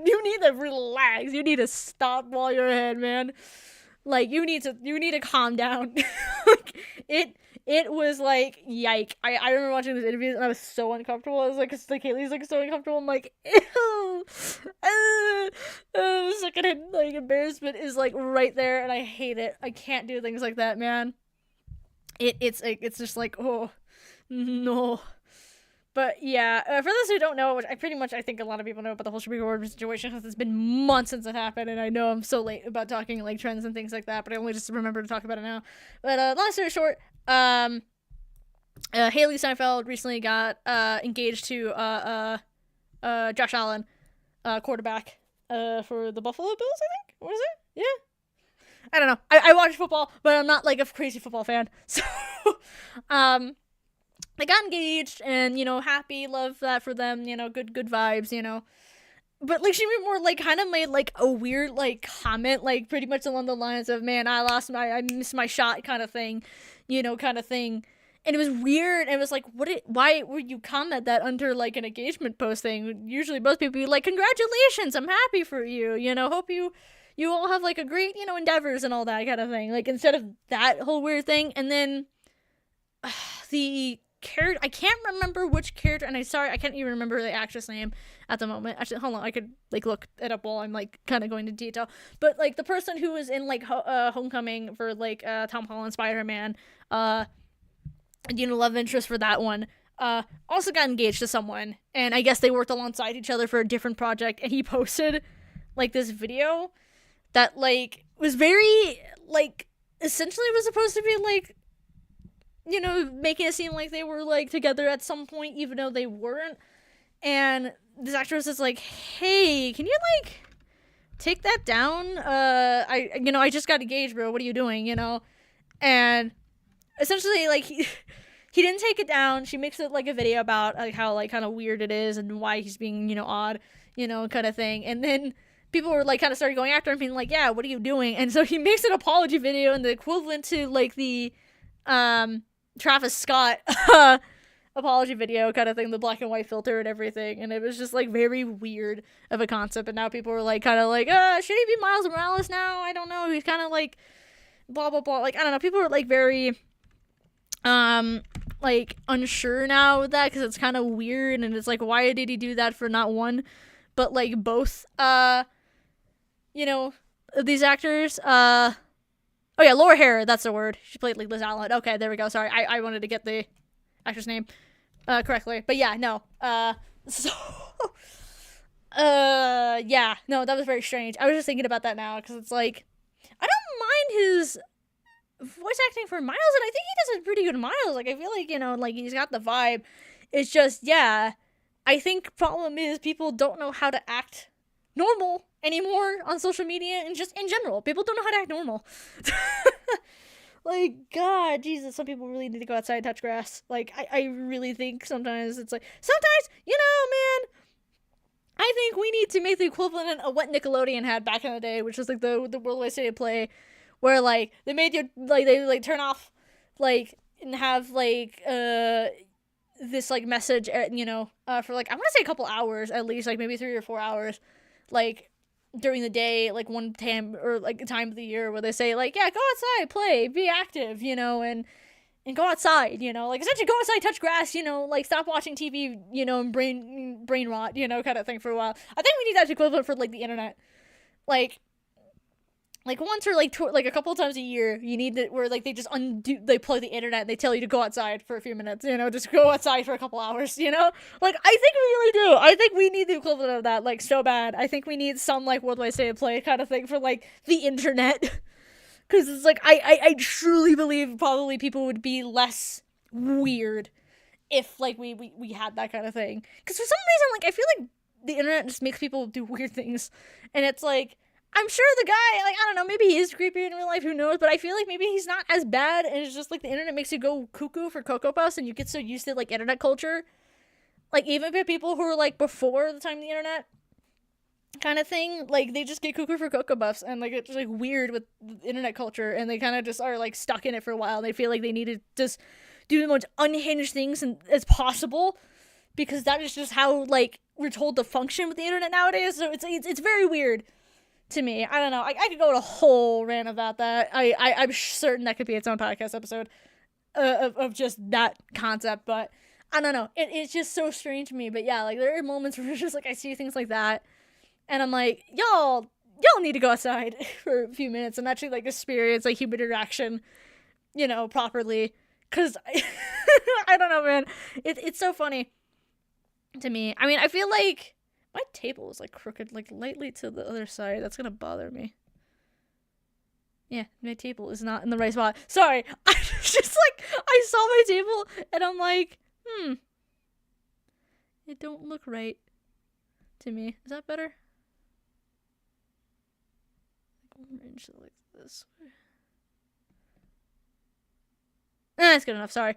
relax. You need to stop while you're ahead, man. Like, you need to calm down. Like, it was like, yike. I remember watching this interview and I was so uncomfortable. I was like, Haley's like so uncomfortable. I'm like, ew. The secondhand, like, embarrassment is like right there, and I hate it. I can't do things like that, man. It's just like, oh no. But yeah, for those who don't know, which I think a lot of people know about the whole Shamik Moore situation, because it's been months since it happened, and I know I'm so late about talking like trends and things like that, but I only just remember to talk about it now. But long story short, Haley Steinfeld recently got engaged to Josh Allen, quarterback for the Buffalo Bills, I think. What is it? Yeah. I don't know. I watch football, but I'm not like a crazy football fan. So, they got engaged, and happy, love that for them. Good vibes. But like she made more like kind of made like a weird like comment, like pretty much along the lines of, "Man, I missed my shot," kind of thing, kind of thing. And it was weird. And it was like, why would you comment that under like an engagement posting? Usually most people be like, "Congratulations, I'm happy for you. Hope you all have like a great, endeavors and all that kind of thing." Like instead of that whole weird thing. And then the character, I can't remember which character, and I can't even remember the actress name at the moment. Actually, hold on, I could like look it up while I'm like kind of going into detail. But like the person who was in like Homecoming for like Tom Holland Spider-Man, love interest for that one, also got engaged to someone, and I guess they worked alongside each other for a different project. And he posted like this video that like was very like essentially was supposed to be like making it seem like they were like together at some point, even though they weren't. And this actress is like, "Hey, can you like take that down? I just got engaged, bro. What are you doing? And essentially like he didn't take it down. She makes it like a video about like how like kind of weird it is and why he's being odd, kind of thing. And then people were like kind of started going after him, being like, "Yeah, what are you doing?" And so he makes an apology video, and the equivalent to like the Travis Scott apology video kind of thing, the black and white filter and everything. And it was just like very weird of a concept. And now people were like kind of like, should he be Miles Morales now? I don't know. He's kind of like blah blah blah. Like I don't know. People were like very like unsure now with that, because it's kind of weird. And it's like, why did he do that for not one but like both these actors? Oh yeah, Laura Harris, that's the word. She played like Liz Allen. Okay, there we go. Sorry, I wanted to get the actress name correctly. But yeah, no. So yeah, no, that was very strange. I was just thinking about that now, because it's like, I don't mind his voice acting for Miles, and I think he does a pretty good Miles. Like I feel like like he's got the vibe. It's just, yeah, I think problem is people don't know how to act normal anymore on social media, and just in general, people don't know how to act normal. Like, God, Jesus, some people really need to go outside and touch grass. Like, I really think sometimes it's like, man, I think we need to make the equivalent of what Nickelodeon had back in the day, which was like the Worldwide State of Play, where like they made you like they like turn off like and have like this like message for like I want to say a couple hours at least, like maybe 3 or 4 hours, like during the day, like one time or like a time of the year where they say like, yeah, go outside, play, be active, and go outside, like essentially go outside, touch grass, like stop watching TV, and brain rot, kind of thing for a while. I think we need that equivalent for like the internet, like once or like a couple of times a year, you need to where like they just they plug the internet and they tell you to go outside for a few minutes, just go outside for a couple hours, like I think we really do. I think we need the equivalent of that, like so bad. I think we need some like Worldwide State of Play kind of thing for like the internet, because it's like I truly believe probably people would be less weird if like we had that kind of thing, because for some reason like I feel like the internet just makes people do weird things, and it's like, I'm sure the guy, like, I don't know, maybe he is creepy in real life, who knows, but I feel like maybe he's not as bad, and it's just, like, the internet makes you go cuckoo for Cocoa Puffs, and you get so used to, like, internet culture. Like, even for people who are, like, before the time of the internet kind of thing, like, they just get cuckoo for Cocoa Puffs, and, like, it's, like, weird with internet culture, and they kind of just are, like, stuck in it for a while, and they feel like they need to just do the most unhinged things as possible, because that is just how, like, we're told to function with the internet nowadays, so it's very weird to me. I don't know. I could go on a whole rant about that. I'm certain that could be its own podcast episode of just that concept, but I don't know. It's just so strange to me. But yeah, like there are moments where it's just like I see things like that, and I'm like, y'all need to go outside for a few minutes and actually like experience like human interaction, properly. Cause I don't know, man. It's so funny to me. I mean, I feel like my table is like crooked, like lightly to the other side. That's gonna bother me. Yeah, my table is not in the right spot. Sorry. I just like, I saw my table and I'm like, it don't look right to me. Is that better? Orange like this way. That's good enough, sorry.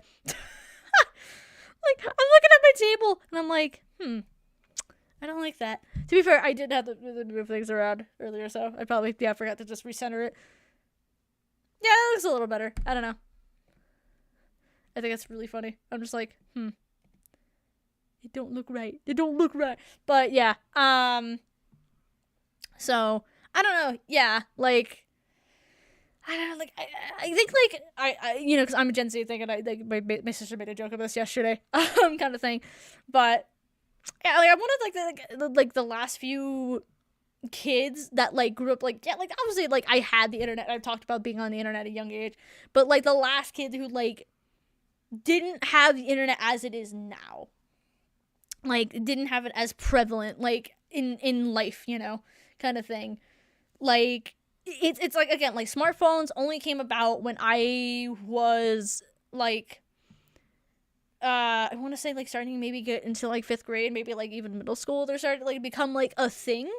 Like, I'm looking at my table and I'm like, I don't like that. To be fair, I did have to move things around earlier, so I probably, forgot to just recenter it. Yeah, it looks a little better. I don't know. I think that's really funny. I'm just like, it don't look right. It don't look right. But yeah, so, I don't know. Yeah, like, I don't know, like, I think, like, I you know, because I'm a Gen Z thing, and I, like, my sister made a joke of this yesterday, kind of thing, but, yeah, like, I'm one of, like, the last few kids that, like, grew up, like, yeah, like, obviously, like, I had the internet, I've talked about being on the internet at a young age, but, like, the last kid who, like, didn't have the internet as it is now, like, didn't have it as prevalent, like, in life, you know, kind of thing, like, it's like, again, like, smartphones only came about when I was, like, I want to say, like, starting maybe get into, like, 5th grade, maybe, like, even middle school, they're starting to, like, become, like, a thing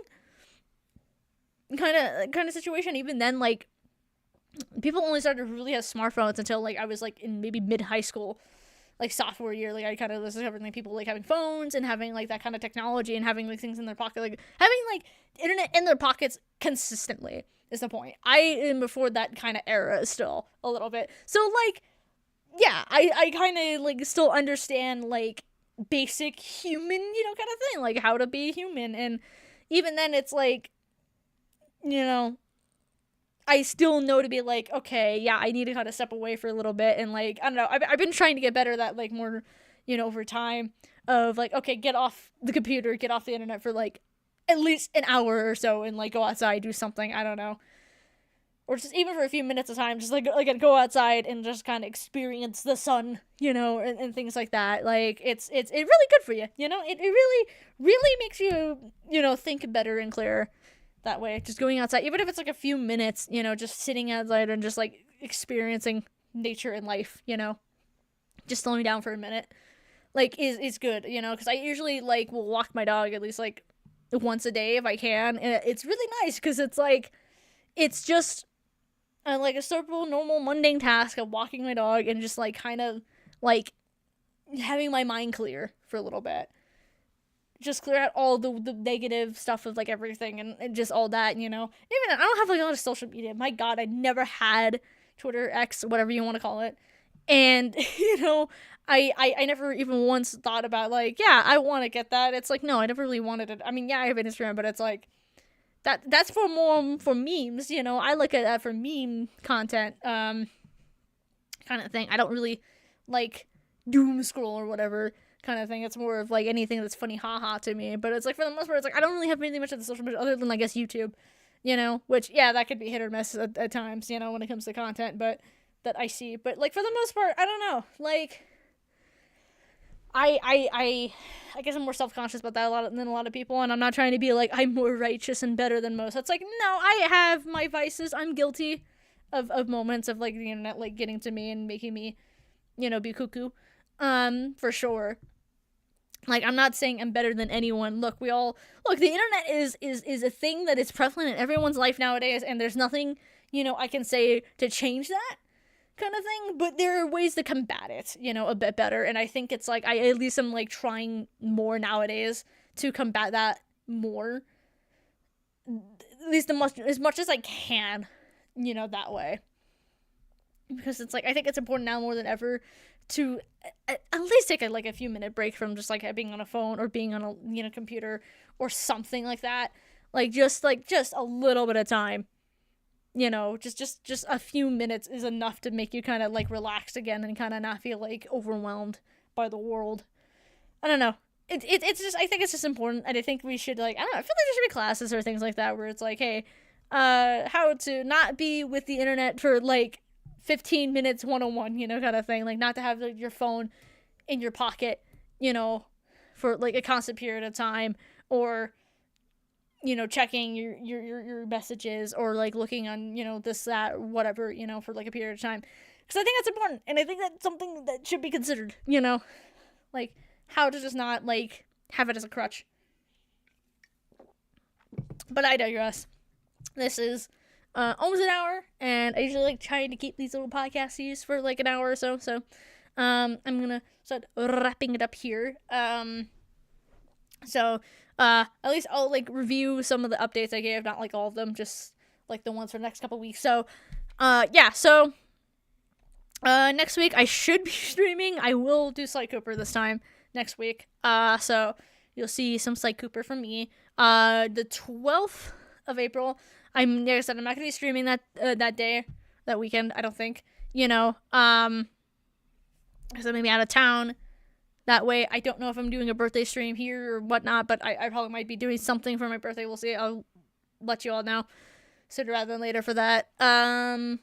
kind of situation. Even then, like, people only started to really have smartphones until, like, I was, like, in maybe mid-high school, like, sophomore year. Like, I kind of discovered, like, people, like, having phones and having, like, that kind of technology and having, like, things in their pocket, like, having, like, internet in their pockets consistently is the point. I am before that kind of era still a little bit. So, like, yeah, I kind of, like, still understand, like, basic human, you know, kind of thing, like, how to be human. And even then, it's like, you know, I still know to be like, okay, yeah, I need to kind of step away for a little bit. And, like, I don't know, I've been trying to get better at that, like, more, you know, over time of, like, okay, get off the computer, get off the internet for, like, at least an hour or so and, like, go outside, do something, I don't know. Or just even for a few minutes of time, just, like go outside and just kind of experience the sun, you know, and things like that. Like, it's really good for you, you know? It really, really makes you, you know, think better and clearer that way. Just going outside, even if it's, like, a few minutes, you know, just sitting outside and just, like, experiencing nature and life, you know? Just slowing down for a minute, like, is good, you know? Because I usually, like, will walk my dog at least, like, once a day if I can. And it's really nice because it's, like, it's just like a simple, normal, mundane task of walking my dog and just, like, kind of, like, having my mind clear for a little bit. Just clear out all the negative stuff of, like, everything and just all that, you know? Even, I don't have, like, a lot of social media. My God, I never had Twitter, X, whatever you want to call it. And, you know, I never even once thought about, like, yeah, I want to get that. It's like, no, I never really wanted it. I mean, yeah, I have an Instagram, but it's like, that's for more for memes, you know. I look at that for meme content, kind of thing. I don't really like doom scroll or whatever kind of thing. It's more of, like, anything that's funny, haha, to me. But it's like, for the most part, it's like I don't really have anything much of the social media other than, I guess, YouTube, you know. Which, yeah, that could be hit or miss at times, you know, when it comes to content, but that I see. But, like, for the most part, I don't know. Like, I guess I'm more self-conscious about that than a lot of people, and I'm not trying to be like, I'm more righteous and better than most. It's like, no, I have my vices. I'm guilty of moments of, like, the internet, like, getting to me and making me, you know, be cuckoo, for sure. Like, I'm not saying I'm better than anyone. Look, the internet is a thing that is prevalent in everyone's life nowadays, and there's nothing, you know, I can say to change that kind of thing, but there are ways to combat it, you know, a bit better. And I think it's like, I at least am, like, trying more nowadays to combat that more, at least as much as I can, you know, that way. Because it's like, I think it's important now more than ever to at least take a few minute break from just, like, being on a phone or being on a, you know, computer or something like that. Like, just a little bit of time, you know, just a few minutes is enough to make you kind of, like, relax again and kind of not feel, like, overwhelmed by the world. I don't know. It's just, I think it's just important, and I think we should, like, I don't know, I feel like there should be classes or things like that where it's like, hey, how to not be with the internet for, like, 15 minutes 101, you know, kind of thing. Like, not to have, like, your phone in your pocket, you know, for, like, a constant period of time, or, checking your messages or like looking on, this, that, whatever, for like a period of time. Because I think that's important. And I think that's something that should be considered, like how to just not like have it as a crutch. But I digress. This is almost an hour, and I usually like trying to keep these little podcasts for like an hour or so. So I'm gonna start wrapping it up here. So at least I'll like review some of the updates I gave, not like all of them, just like the ones for the next couple weeks. So yeah, so next week I should be streaming. I will do Sly Cooper this time next week. So you'll see some Sly Cooper from me. The 12th of April, like I said, I'm not gonna be streaming that day, that weekend. I don't think, because I'm gonna be out of town. That way, I don't know if I'm doing a birthday stream here or whatnot, but I probably might be doing something for my birthday. We'll see. I'll let you all know sooner rather than later for that. And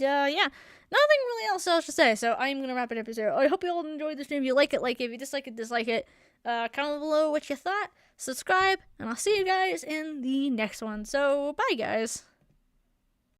yeah, nothing really else to say. So I'm gonna wrap it up here. I hope you all enjoyed the stream. If you like it, like it. If you dislike it, dislike it. Comment below what you thought. Subscribe, and I'll see you guys in the next one. So bye, guys.